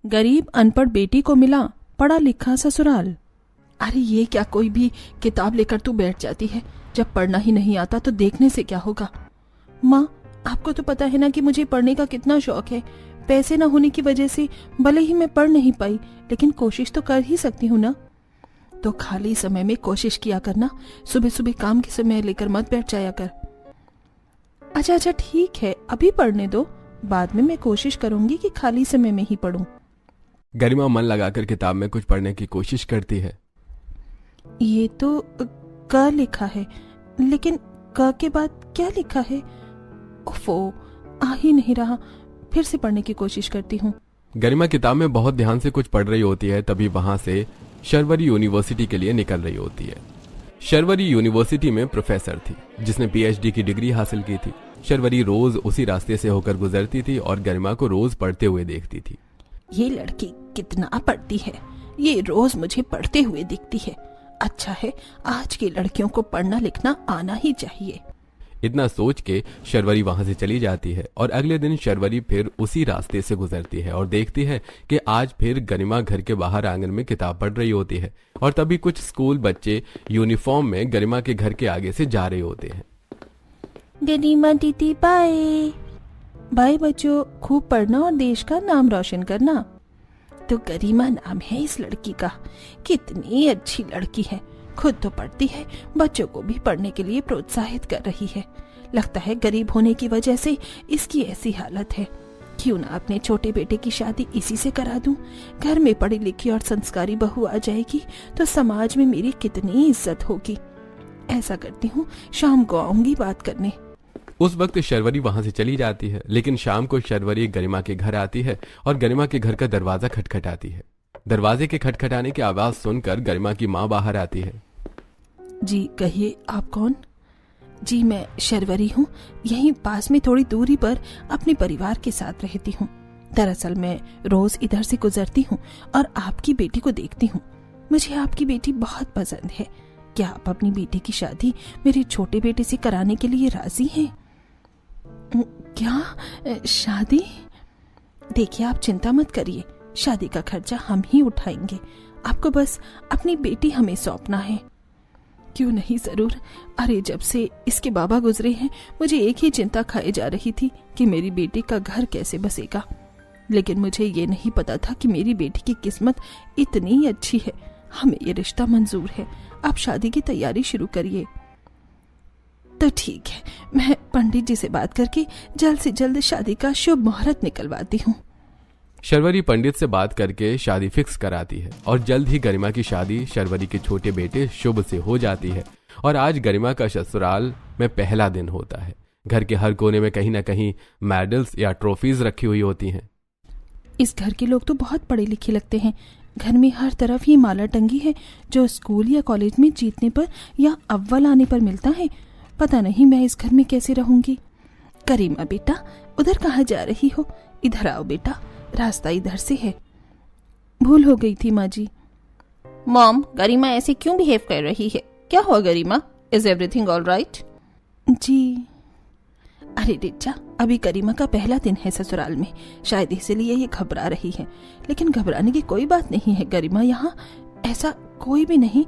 गरीब अनपढ़ बेटी को मिला पढ़ा लिखा ससुराल। अरे ये क्या, कोई भी किताब लेकर तू बैठ जाती है, जब पढ़ना ही नहीं आता तो देखने से क्या होगा। माँ, आपको तो पता है ना कि मुझे पढ़ने का कितना शौक है। पैसे ना होने की वजह से भले ही मैं पढ़ नहीं पाई, लेकिन कोशिश तो कर ही सकती हूँ ना। तो खाली समय में कोशिश किया करना, सुबह सुबह काम के समय लेकर मत बैठ जाया कर। अच्छा ठीक है, अभी पढ़ने दो, बाद में मैं कोशिश करूंगी कि खाली समय में ही पढूं। गरिमा मन लगाकर किताब में कुछ पढ़ने की कोशिश करती है। ये तो क लिखा है, लेकिन क के बाद क्या लिखा है? ओफो, आ ही नहीं रहा। फिर से पढ़ने की कोशिश करती हूँ। गरिमा किताब में बहुत ध्यान से कुछ पढ़ रही होती है, तभी वहां से शर्वरी यूनिवर्सिटी के लिए निकल रही होती है। शर्वरी यूनिवर्सिटी में प्रोफेसर थी जिसने पीएचडी की डिग्री हासिल की थी। शर्वरी रोज उसी रास्ते से होकर गुजरती थी और गरिमा को रोज पढ़ते हुए देखती थी। ये लड़की कितना पढ़ती है, ये रोज मुझे पढ़ते हुए दिखती है। अच्छा है, आज की लड़कियों को पढ़ना लिखना आना ही चाहिए। इतना सोच के शर्वरी वहां से चली जाती है और अगले दिन शर्वरी फिर उसी रास्ते से गुजरती है और देखती है कि आज फिर गरिमा घर के बाहर आंगन में किताब पढ़ रही होती है। और तभी कुछ स्कूल बच्चे यूनिफॉर्म में गरिमा के घर के आगे से जा रहे होते हैं। गरिमा दीदी बाय। बाय बच्चों, खूब पढ़ना और देश का नाम रोशन करना। तो गरिमा नाम है इस लड़की का। कितनी अच्छी लड़की है, खुद तो पढ़ती है, बच्चों को भी पढ़ने के लिए प्रोत्साहित कर रही है। लगता है गरीब होने की वजह से इसकी ऐसी हालत है। क्यों ना अपने छोटे बेटे की शादी इसी से करा दूं। घर में पढ़ी लिखी और संस्कारी बहू आ जाएगी तो समाज में मेरी कितनी इज्जत होगी। ऐसा करती हूँ, शाम को आऊंगी बात करने। उस वक्त शर्वरी वहां से चली जाती है, लेकिन शाम को शर्वरी गरिमा के घर आती है और गरिमा के घर का दरवाजा खटखटाती है। दरवाजे के खटखटाने की आवाज सुनकर गरिमा की माँ बाहर आती है। जी कहिए, आप कौन? जी मैं शर्वरी हूँ, यहीं पास में थोड़ी दूरी पर अपने परिवार के साथ रहती हूँ। दरअसल मैं रोज इधर से गुजरती हूँ और आपकी बेटी को देखती हूँ। मुझे आपकी बेटी बहुत पसंद है। क्या आप अपनी बेटी की शादी मेरे छोटे बेटे से कराने के लिए राजी हैं? क्या शादी? देखिए, आप चिंता मत करिए, शादी का खर्चा हम ही उठाएंगे। आपको बस अपनी बेटी हमें सौंपना है। क्यों नहीं, जरूर। अरे जब से इसके बाबा गुजरे हैं, मुझे एक ही चिंता खाए जा रही थी कि मेरी बेटी का घर कैसे बसेगा। लेकिन मुझे ये नहीं पता था कि मेरी बेटी की किस्मत इतनी अच्छी है। हमें ये रिश्ता मंजूर है। आप शादी की तैयारी शुरू करिए। तो ठीक है, मैं पंडित जी से बात करके जल्द से जल्द शादी का शुभ मुहूर्त निकलवाती हूँ। शर्वरी पंडित से बात करके शादी फिक्स कराती है और जल्द ही गरिमा की शादी शर्वरी के छोटे बेटे शुभ से हो जाती है। और आज गरिमा का ससुराल में पहला दिन होता है। घर के हर कोने में कहीं ना कहीं मेडल्स या ट्रॉफीज रखी हुई होती हैं। इस घर के लोग तो बहुत पढ़े लिखे लगते हैं। घर में हर तरफ ये माला टंगी है जो स्कूल या कॉलेज में जीतने पर या अव्वल आने पर मिलता है। पता नहीं मैं इस घर में कैसे रहूंगी। करीमा बेटा, उधर कहाँ जा रही हो? इधर आओ बेटा, रास्ता इधर से है। भूल हो गई थी माँ जी। मॉम, गरिमा ऐसे क्यों बिहेव कर रही है? क्या हुआ Garima? Is everything all right? जी अरे रिचा, अभी गरिमा का पहला दिन है ससुराल में, शायद इसीलिए ये घबरा रही है। लेकिन घबराने की कोई बात नहीं है गरिमा, यहाँ ऐसा कोई भी नहीं।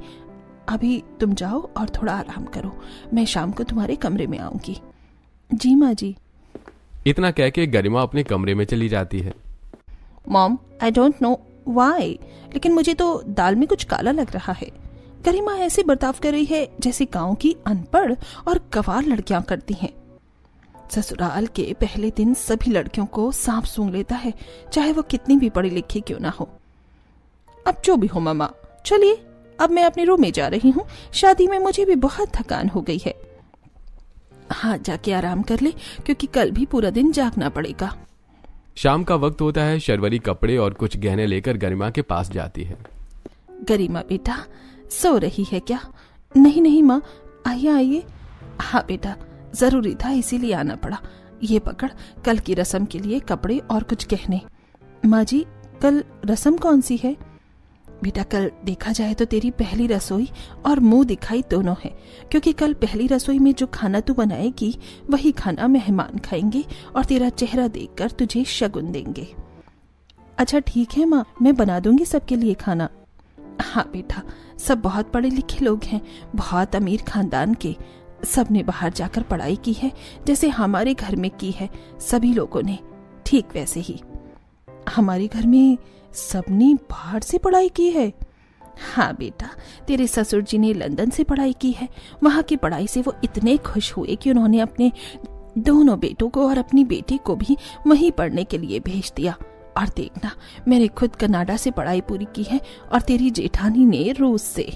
अभी तुम जाओ और थोड़ा आराम करो, मैं शाम को तुम्हारे कमरे में आऊंगी। जी माँ जी। इतना कह के गरिमा अपने कमरे में चली जाती है। Mom, I don't know why, लेकिन मुझे तो दाल में कुछ काला लग रहा है। गरिमा ऐसे बर्ताव कर रही है जैसे गांव की अनपढ़ और गंवार लड़कियां करती हैं। ससुराल के पहले दिन सभी लड़कियों को सांप सूंघ लेता है, चाहे वो कितनी भी पढ़ी लिखी क्यों ना हो। अब जो भी हो मामा, चलिए अब मैं अपने रूम में जा रही हूँ। शादी में मुझे भी बहुत थकान हो गई है। हाँ, जाके आराम कर ले, क्योंकि कल भी पूरा दिन जागना पड़ेगा। शाम का वक्त होता है। शर्वरी कपड़े और कुछ गहने लेकर गरिमा के पास जाती है। गरिमा बेटा, सो रही है क्या? नहीं नहीं माँ, आइए आइए। हाँ बेटा, जरूरी था इसीलिए आना पड़ा। ये पकड़, कल की रस्म के लिए कपड़े और कुछ गहने। माँ जी, कल रस्म कौन सी है? बेटा, कल देखा जाए तो तेरी पहली रसोई और मुंह दिखाई दोनों है, क्योंकि कल पहली रसोई में जो खाना तू बनाएगी वही खाना मेहमान खाएंगे और तेरा चेहरा देखकर तुझे शगुन देंगे। अच्छा ठीक है माँ, मैं बना दूंगी सबके लिए खाना। हाँ बेटा, सब बहुत पढ़े लिखे लोग हैं, बहुत अमीर खानदान के। सबने बाहर जाकर पढ़ाई की है, जैसे हमारे घर में की है सभी लोगों ने, ठीक वैसे ही हमारे घर में सबने बाहर से पढ़ाई की है। हाँ बेटा, तेरे ससुर जी ने लंदन से पढ़ाई की है। वहाँ की पढ़ाई से वो इतने खुश हुए कि उन्होंने अपने दोनों बेटों को और अपनी बेटी को भी वहीं पढ़ने के लिए भेज दिया। और देखना, मैंने खुद कनाडा से पढ़ाई पूरी की है और तेरी जेठानी ने रूस से।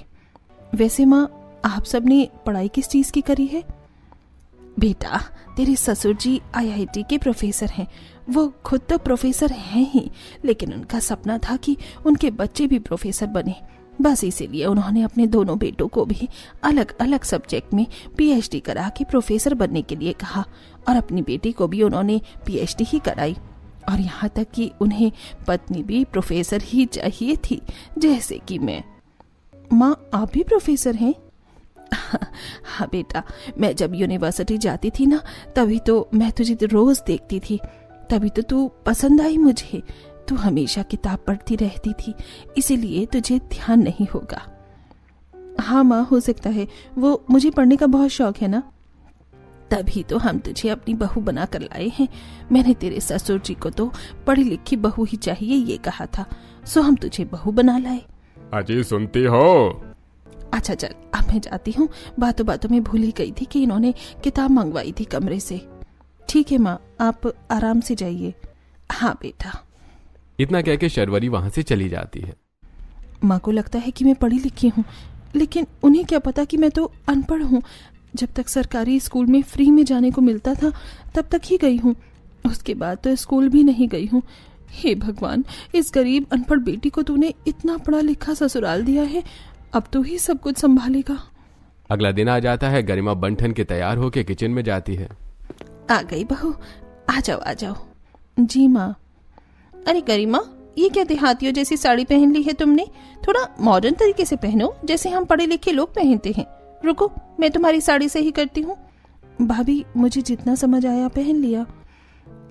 वैसे माँ, आप सबने पढ़ाई किस चीज की करी है? बेटा, तेरे ससुर जी IIT के प्रोफेसर हैं। वो खुद तो प्रोफेसर हैं ही, लेकिन उनका सपना था कि उनके बच्चे भी प्रोफेसर बने। बस इसीलिए उन्होंने अपने दोनों बेटों को भी अलग अलग सब्जेक्ट में PhD करा के प्रोफेसर बनने के लिए कहा, और अपनी बेटी को भी उन्होंने PhD ही कराई। और यहाँ तक कि उन्हें पत्नी भी प्रोफेसर ही चाहिए थी, जैसे कि मैं। माँ, आप भी प्रोफेसर हैं? हाँ बेटा, मैं जब यूनिवर्सिटी जाती थी ना, तभी तो मैं तुझे रोज देखती थी, तभी तो तू पसंद आई मुझे। तू हमेशा किताब पढ़ती रहती थी, इसीलिए तुझे ध्यान नहीं होगा। हाँ माँ, हो सकता है, वो मुझे पढ़ने का बहुत शौक है ना, तभी तो हम तुझे अपनी बहू बना कर लाए हैं। मैंने तेरे ससुर जी को तो पढ़ी लिखी बहू ही चाहिए ये कहा था, सो हम तुझे बहू बना लाए। अजी सुनती हो? अच्छा चल, अब मैं जाती हूँ। बातों बातों में भूल ही गई थी कि इन्होंने किताब मंगवाई थी कमरे से। ठीक है माँ, आप आराम से जाइए। हाँ बेटा। इतना कह के शर्वरी वहां से चली जाती है। माँ को लगता है कि मैं पढ़ी लिखी हूँ, लेकिन उन्हें क्या पता कि मैं तो अनपढ़ हूँ। जब तक सरकारी स्कूल में फ्री में जाने को मिलता था तब तक ही गई हूँ, उसके बाद तो स्कूल भी नहीं गई हूँ। हे भगवान, इस गरीब अनपढ़ बेटी को तूने इतना पढ़ा लिखा ससुराल दिया है, अब तो ही सब कुछ संभालेगा। अगला दिन आ जाता है। गरिमा बंठन के तैयार होके किचन में जाती है। आ गई बहू, आ जाओ आ जाओ। जी माँ। अरे गरिमा, ये क्या देहातियों जैसी साड़ी पहन ली है तुमने? थोड़ा मॉडर्न तरीके से पहनो, जैसे हम पढ़े लिखे लोग पहनते हैं। रुको, मैं तुम्हारी साड़ी से ही करती हूँ। भाभी, मुझे जितना समझ आया पहन लिया।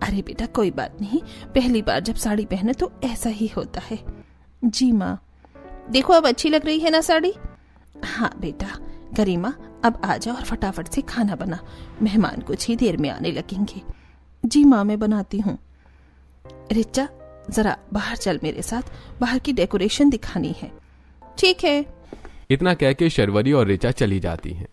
अरे बेटा कोई बात नहीं, पहली बार जब साड़ी पहने तो ऐसा ही होता है। जी माँ। देखो, अब अच्छी लग रही है ना साड़ी? हाँ बेटा। गरिमा, अब आ जाओ और फटाफट से खाना बना, मेहमान कुछ ही देर में आने लगेंगे। जी माँ, मैं बनाती हूँ। रिचा, जरा बाहर चल मेरे साथ, बाहर की डेकोरेशन दिखानी है। ठीक है। इतना कह के शर्वरी और रिचा चली जाती हैं।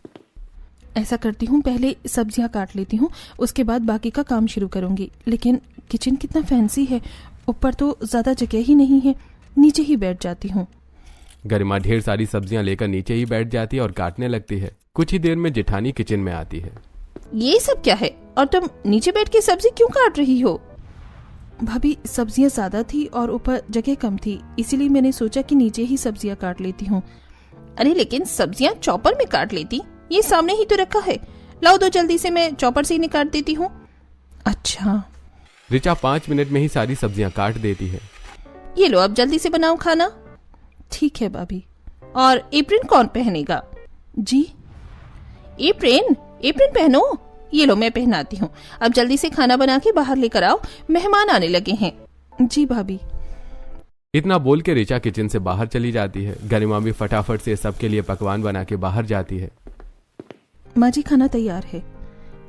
ऐसा करती हूँ, पहले सब्जियां काट लेती हूँ, उसके बाद बाकी का काम शुरू करूंगी। लेकिन किचन कितना फैंसी है, ऊपर तो ज्यादा जगह ही नहीं है, नीचे ही बैठ जाती हूँ। गरिमा ढेर सारी सब्जियां लेकर नीचे ही बैठ जाती है और काटने लगती है। कुछ ही देर में जेठानी किचन में आती है। ये सब क्या है, और तुम नीचे बैठ के सब्जी क्यों काट रही हो? भाभी, सब्जियां ज्यादा थी और ऊपर जगह कम थी, इसीलिए मैंने सोचा कि नीचे ही सब्जियां काट लेती हूँ। अरे लेकिन सब्जियां चॉपर में काट लेती, ये सामने ही तो रखा है। लाओ दो जल्दी से, मैं चॉपर से ही निकाल देती हूँ। अच्छा। रिचा 5 मिनट में ही सारी सब्जियां काट देती है। ये लो, अब जल्दी से बनाओ खाना। ठीक है भाभी। और एप्रिन कौन पहनेगा? जी। एप्रिन पहनो। ये लो, मैं पहनाती हूँ। अब जल्दी से खाना बना के बाहर लेकर आओ, मेहमान आने लगे हैं। जी भाभी। इतना बोल के रिचा किचन से बाहर चली जाती है। गरिमा भी फटाफट से सबके लिए पकवान बना के बाहर जाती है। माँ जी, खाना तैयार है।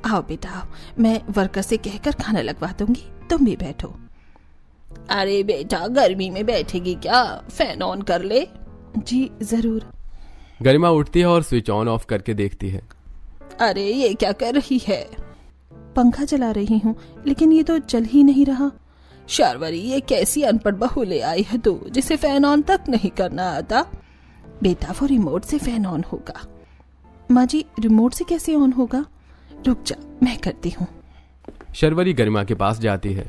आओ बेटा आओ, मैं वर्कर से कहकर खाना लगवा दूंगी, तुम भी बैठो। अरे बेटा, गर्मी में बैठेगी क्या? फैन ऑन कर ले। जी जरूर। गरिमा उठती है और स्विच ऑन ऑफ करके देखती है। अरे ये क्या कर रही है? पंखा चला रही हूँ, लेकिन ये तो चल ही नहीं रहा। शर्वरी, ये कैसी अनपढ़ बहू ले आई है तू, जिसे फैन ऑन तक नहीं करना आता? बेटा, वो रिमोट से फैन ऑन होगा। माँ जी, रिमोट से कैसे ऑन होगा? रुक जा, मैं करती हूँ। शर्वरी गरिमा के पास जाती है।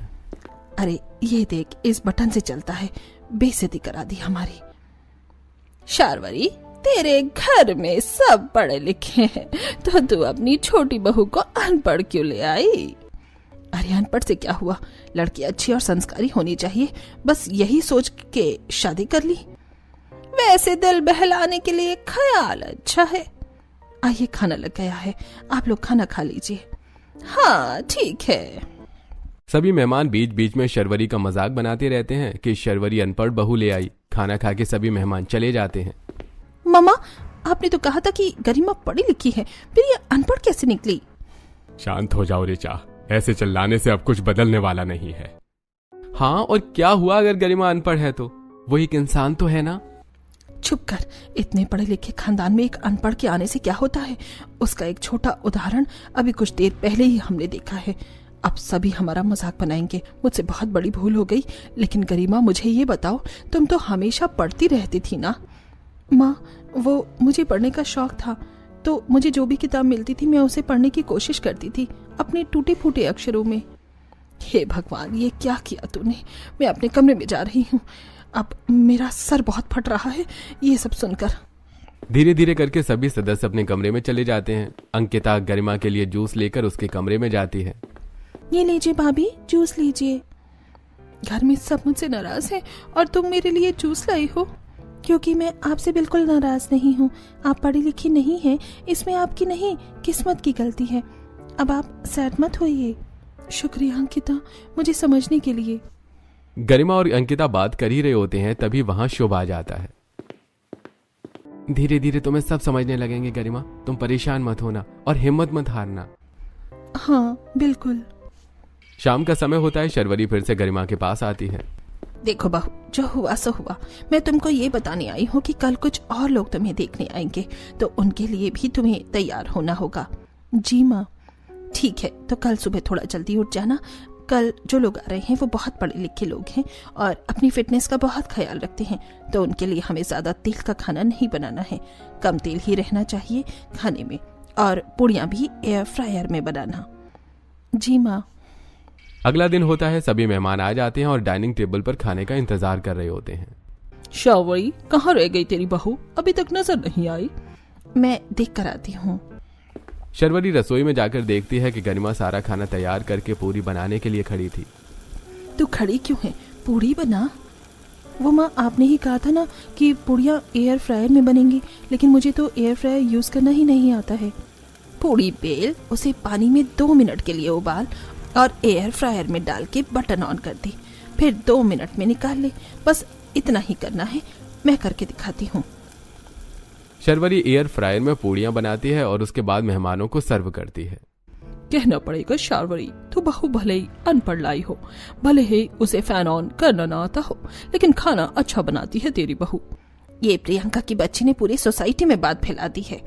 अरे ये देख, इस बटन से चलता है। बेइज्जती करा दी हमारी। शर्वरी, तेरे घर में सब पढ़े लिखे हैं, तो तू अपनी छोटी बहू को अनपढ़ क्यों ले आई? अरे अनपढ़ से क्या हुआ, लड़की अच्छी और संस्कारी होनी चाहिए, बस यही सोच के शादी कर ली। वैसे दिल बहलाने के लिए ख्याल अच्छा है। आइए, खाना लग गया है, आप लोग खाना खा लीजिए। हाँ ठीक है। सभी मेहमान बीच बीच में शर्वरी का मजाक बनाते रहते हैं कि शर्वरी अनपढ़ बहू ले आई। खाना खा के सभी मेहमान चले जाते हैं। मम्मा, आपने तो कहा था कि गरिमा पढ़ी लिखी है, फिर ये अनपढ़ कैसे निकली? शांत हो जाओ ऋचा, ऐसे चिल्लाने से अब कुछ बदलने वाला नहीं है। हाँ, और क्या हुआ अगर गरिमा अनपढ़ है तो? वो एक इंसान तो है ना। चुप कर। इतने पढ़े लिखे खानदान में एक अनपढ़ के आने से क्या होता है? उसका एक छोटा उदाहरण अभी कुछ देर पहले ही हमने देखा है। अब सभी हमारा मजाक बनाएंगे। मुझसे बहुत बड़ी भूल हो गई। लेकिन गरिमा, मुझे ये बताओ, तुम तो हमेशा पढ़ती रहती थी ना? माँ, वो मुझे पढ़ने का शौक था, तो मुझे जो भी किताब मिलती थी मैं उसे पढ़ने की कोशिश करती थी, अपने टूटे फूटे अक्षरों में। हे भगवान, ये क्या किया तूने? मैं अपने कमरे में जा रही हूँ। अब मेरा सर बहुत फट रहा है ये सब सुनकर। धीरे धीरे करके सभी सदस्य अपने कमरे में चले जाते हैं। अंकिता गरिमा के लिए जूस लेकर उसके कमरे में जाती है। ये लीजिए भाभी, जूस लीजिए। घर में सब मुझसे नाराज हैं और तुम मेरे लिए जूस लाई हो? क्योंकि मैं आपसे बिल्कुल नाराज नहीं हूँ। आप पढ़ी लिखी नहीं है, इसमें आपकी नहीं किस्मत की गलती है। अब आप सैड मत होइए। शुक्रिया अंकिता, मुझे समझने के लिए। गरिमा और अंकिता बात कर ही रहे होते हैं, तभी वहां शुभ आ जाता है। धीरे धीरे तुम्हें सब समझने लगेंगे गरिमा, तुम परेशान मत होना और हिम्मत मत हारना। हाँ बिल्कुल। शाम का समय होता है। शर्वरी फिर से गरिमा के पास आती है। देखो बहू, जो हुआ सो हुआ। मैं तुमको ये बताने आई हूँ कि कल कुछ और लोग तुम्हें देखने आएंगे, तो उनके लिए भी तुम्हें तैयार होना होगा। जी माँ। ठीक है, तो कल सुबह थोड़ा जल्दी उठ जाना। कल जो लोग आ रहे हैं वो बहुत पढ़े लिखे लोग हैं और अपनी फिटनेस का बहुत ख्याल रखते हैं, तो उनके लिए हमें ज्यादा तेल का खाना नहीं बनाना है। कम तेल ही रहना चाहिए खाने में, और पूड़ियाँ भी एयर फ्रायर में बनाना। जी माँ। अगला दिन होता है। सभी मेहमान आ जाते हैं और डाइनिंग टेबल पर खाने का इंतजार कर रहे होते हैं। शर्वरी, कहाँ रह गई तेरी बहू? अभी तक नजर नहीं आई। मैं देख कर आती हूँ। शर्वरी रसोई में जाकर देखती है कि गरिमा सारा खाना तैयार करके पूरी बनाने के लिए खड़ी थी। तू खड़ी क्यों है? पूड़ी बना। वो माँ, आपने ही कहा था ना कि पूड़ियाँ एयर फ्रायर में बनेंगी, लेकिन मुझे तो एयर फ्रायर यूज करना ही नहीं आता है। पूड़ी बेल, उसे पानी में 2 मिनट के लिए उबाल और एयर फ्रायर में डाल के बटन ऑन कर दी, फिर 2 मिनट में निकाल ले। बस इतना ही करना है। मैं करके दिखाती हूँ। शर्वरी एयर फ्रायर में पूड़ियां बनाती है और उसके बाद मेहमानों को सर्व करती है। कहना पड़ेगा शर्वरी, तू बहू भले ही अनपढ़ लाई हो, भले ही उसे फैन ऑन करना ना आता हो, लेकिन खाना अच्छा बनाती है तेरी बहू। ये प्रियंका की बच्ची ने पूरी सोसाइटी में बात फैला दी है।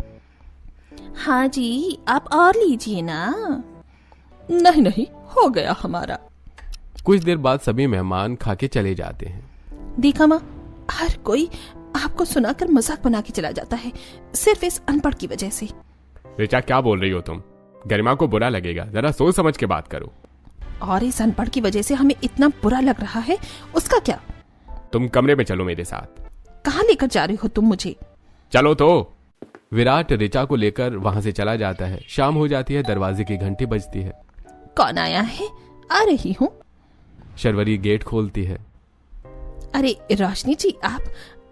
हाँ जी, आप और लीजिए ना। नहीं नहीं, हो गया हमारा। कुछ देर बाद सभी मेहमान खा के चले जाते हैं। देखा माँ, हर कोई आपको सुनाकर मजाक बना के चला जाता है, सिर्फ इस अनपढ़ की वजह से। ऋचा, क्या बोल रही हो तुम? गरिमा को बुरा लगेगा, जरा सोच समझ के बात करो। और इस अनपढ़ की वजह से हमें इतना बुरा लग रहा है, उसका क्या? तुम कमरे में चलो मेरे साथ। कहाँ लेकर जा रही हो तुम मुझे? चलो तो। विराट ऋचा को लेकर वहां से चला जाता है। शाम हो जाती है। दरवाजे की घंटी बजती है। कौन आया है? आ रही हूँ। शर्वरी गेट खोलती है। अरे रोशनी जी, आप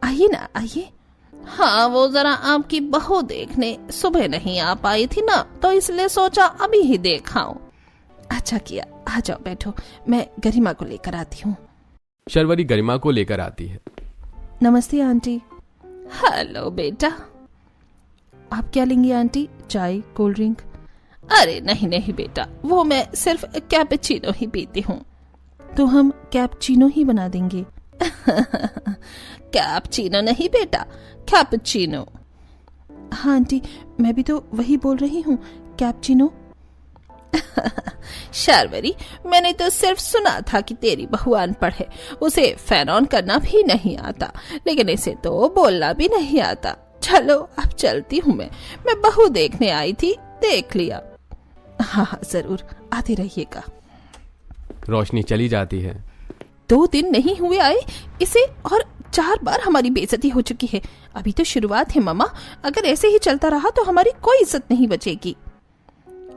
आइए ना, आइए। हाँ, वो जरा आपकी बहू देखने सुबह नहीं आ पाई थी ना, तो इसलिए सोचा अभी ही देखाऊं। अच्छा किया, आ जाओ बैठो, मैं गरिमा को लेकर आती हूँ। शर्वरी गरिमा को लेकर आती है। नमस्ते आंटी। हेलो बेटा। आप क्या लेंगी आंटी? चाय, कोल्ड ड्रिंक? अरे नहीं नहीं बेटा, वो मैं सिर्फ कैपेचिनो ही पीती हूँ। तो हम कैपुचिनो ही बना देंगे। कैपुचिनो नहीं बेटा, कैपुचिनो। हाँ आंटी, मैं भी तो वही बोल रही हूँ, कैपुचिनो। शर्वरी, मैंने तो सिर्फ सुना था कि तेरी बहू अनपढ़ है, उसे फैन ऑन करना भी नहीं आता, लेकिन इसे तो बोलना भी नहीं आता। चलो अब चलती हूँ मैं बहू देखने आई थी, देख लिया। हाँ हाँ जरूर, आते रहिएगा। रोशनी चली जाती है। 2 दिन नहीं हुए आए इसे, और 4 बार हमारी बेइज्जती हो चुकी है। अभी तो शुरुआत है मामा, अगर ऐसे ही चलता रहा तो हमारी कोई इज्जत नहीं बचेगी।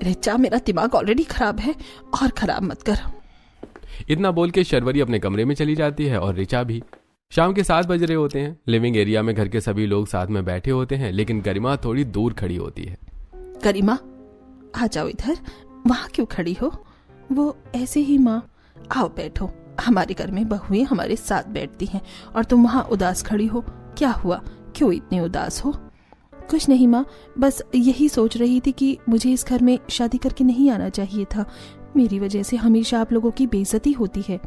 रिचा, मेरा दिमाग ऑलरेडी खराब है, और खराब मत कर। इतना बोल के शर्वरी अपने कमरे में चली जाती है और रिचा भी। शाम के 7 बज रहे होते हैं। लिविंग एरिया में घर के सभी लोग साथ में बैठे होते हैं, लेकिन गरिमा थोड़ी दूर खड़ी होती है। गरिमा, आ जाओ इधर। वहां क्यों खड़ी हो? वो ऐसे ही माँ। आओ बैठो, हमारे घर में बहुएं हमारे साथ बैठती हैं और तुम वहाँ उदास खड़ी हो। क्या हुआ, क्यों इतनी उदास हो? कुछ नहीं माँ, बस यही सोच रही थी कि मुझे इस घर में शादी करके नहीं आना चाहिए था। मेरी वजह से हमेशा आप लोगों की बेइज्जती होती है।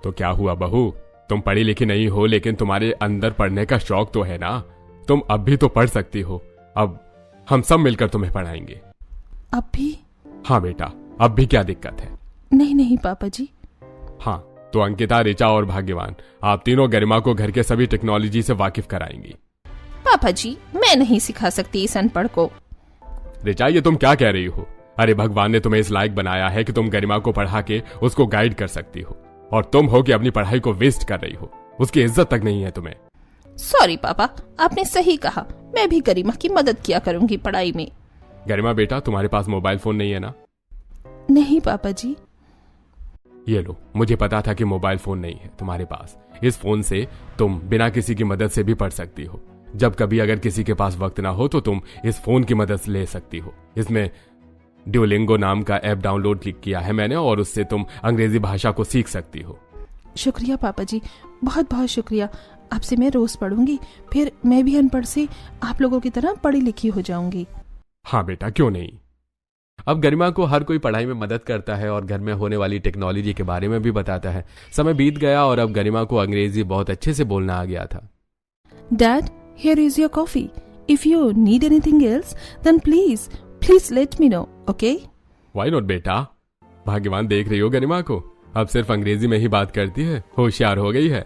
तो क्या हुआ बहू, तुम पढ़ी लिखी नहीं हो लेकिन तुम्हारे अंदर पढ़ने का शौक तो है ना। तुम अब भी तो पढ़ सकती हो। अब हम सब मिलकर तुम्हें पढ़ाएंगे। अब भी? हाँ बेटा, अब भी क्या दिक्कत है? नहीं नहीं पापा जी। हाँ, तो अंकिता, ऋचा और भाग्यवान, आप तीनों गरिमा को घर के सभी टेक्नोलॉजी से वाकिफ कराएंगी। पापा जी, मैं नहीं सिखा सकती इस अनपढ़ को। ऋचा, ये तुम क्या कह रही हो? अरे भगवान ने तुम्हें इस लायक बनाया है कि तुम गरिमा को पढ़ा के उसको गाइड कर सकती हो, और तुम हो कि अपनी पढ़ाई को वेस्ट कर रही हो। उसकी इज्जत तक नहीं है तुम्हें। सॉरी पापा, आपने सही कहा। मैं भी गरिमा की मदद किया करूंगी पढ़ाई में। गरिमा बेटा, तुम्हारे पास मोबाइल फोन नहीं है ना? नहीं पापा जी। ये लो, मुझे पता था कि मोबाइल फोन नहीं है तुम्हारे पास। इस फोन से तुम बिना किसी की मदद से भी पढ़ सकती हो। जब कभी अगर किसी के पास वक्त ना हो तो तुम इस फोन की मदद ले सकती हो। इसमें ड्यूलिंगो नाम का ऐप डाउनलोड किया है मैंने, और उससे तुम अंग्रेजी भाषा को सीख सकती हो। शुक्रिया पापा जी, बहुत बहुत शुक्रिया। आपसे मैं रोज पढ़ूंगी, फिर मैं भी अनपढ़ से आप लोगों की तरह पढ़ी लिखी हो जाऊंगी। हाँ बेटा, क्यों नहीं। अब गरिमा को हर कोई पढ़ाई में मदद करता है और घर में होने वाली टेक्नोलॉजी के बारे में भी बताता है। समय बीत गया और अब गरिमा को अंग्रेजी बहुत अच्छे से बोलना आ गया था। Dad, here is your coffee. If you need anything else, then please let me know, okay? Why not बेटा? भाग्यवान देख रही हो गरिमा को, अब सिर्फ अंग्रेजी में ही बात करती है, होशियार हो गई है।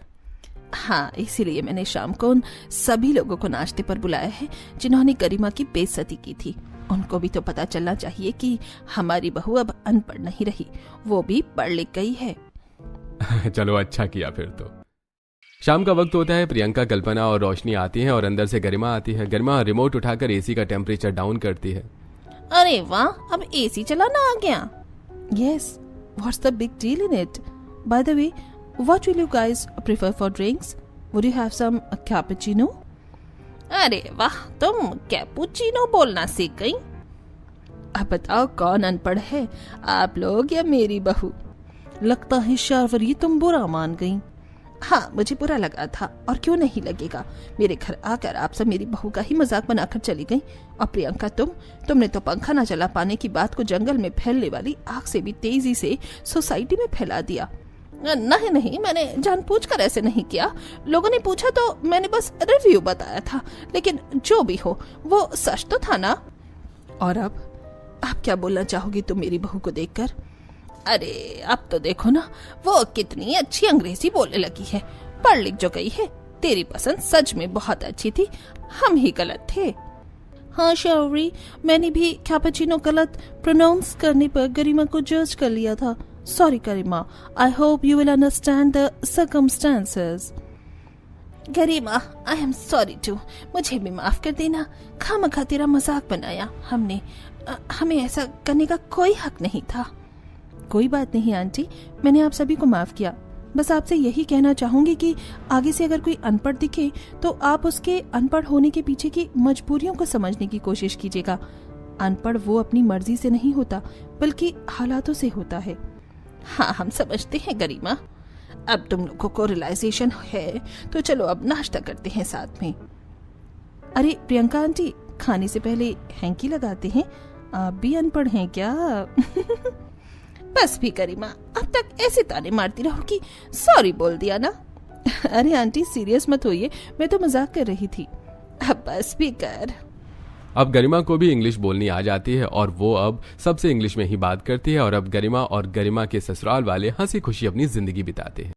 हाँ, इसीलिए मैंने शाम को उन सभी लोगों को नाश्ते पर बुलाया है जिन्होंने गरिमा की बेइज्जती की थी। उनको भी तो पता चलना चाहिए कि हमारी बहू अब अनपढ़ नहीं रही, वो भी पढ़ लिख गई है। चलो अच्छा किया फिर तो। शाम का वक्त होता है। प्रियंका, कल्पना और रोशनी आती हैं और अंदर से गरिमा आती है। गरिमा रिमोट उठाकर एसी का टेम्परेचर डाउन करती है। अरे वाह, अब एसी चलाना आ गया। Yes, what's the big deal in it? By the way, what will you guys prefer for drinks? Would you have some cappuccino? अरे वाह, तुम कैपुचिनो बोलना सीख गई। अब बताओ कौन अनपढ़ है, आप लोग या मेरी बहू? लगता है शार्वरी तुम बुरा मान गई। हाँ, मुझे बुरा लगा था, और क्यों नहीं लगेगा। मेरे घर आकर आप सब मेरी बहू का ही मजाक बनाकर चली गई। और प्रियंका, तुमने तो पंखा न चला पाने की बात को जंगल में फैलने वाली आग से भी तेजी से सोसाइटी में फैला दिया। नहीं, मैंने जानबूझकर ऐसे नहीं किया। लोगों ने पूछा तो मैंने बस रिव्यू बताया था, लेकिन जो भी हो वो सच तो था ना। और अब आप क्या बोलना चाहोगी तुम मेरी बहू को देखकर? अरे अब तो देखो ना, वो कितनी अच्छी अंग्रेजी बोलने लगी है, पढ़ लिख जो गई है। तेरी पसंद सच में बहुत अच्छी थी, हम ही गलत थे। हाँ शावरी, मैंने भी कैपुचिनो गलत प्रोनाउंस करने पर गरिमा को जज कर लिया था। Sorry Garima, I hope you will understand the circumstances. Garima, I am sorry too, मुझे भी माफ कर देना। खामखा तेरा मजाक बनाया हमने, हमें ऐसा करने का कोई हक नहीं था। कोई बात नहीं आंटी, मैंने आप सभी को माफ किया। बस आपसे यही कहना चाहूंगी कि आगे से अगर कोई अनपढ़ दिखे तो आप उसके अनपढ़ होने के पीछे की मजबूरियों को समझने की कोशिश कीजिएगा। अनपढ़ वो अपनी मर्जी से नहीं होता, बल्कि हालातों से होता है। हाँ, हम समझते हैं गरिमा। अब तुम लोगों को रियलाइजेशन है तो चलो अब नाश्ता करते हैं साथ में। अरे प्रियंका आंटी, खाने से पहले हैंकी लगाते हैं। आप भी अनपढ़ हैं क्या? बस भी गरिमा, अब तक ऐसे ताने मारती रहो कि सॉरी बोल दिया ना। अरे आंटी सीरियस मत होइए, मैं तो मजाक कर रही थी। अब बस भी कर। अब गरिमा को भी इंग्लिश बोलनी आ जाती है और वो अब सबसे इंग्लिश में ही बात करती है। और अब गरिमा और गरिमा के ससुराल वाले हंसी खुशी अपनी जिंदगी बिताते हैं।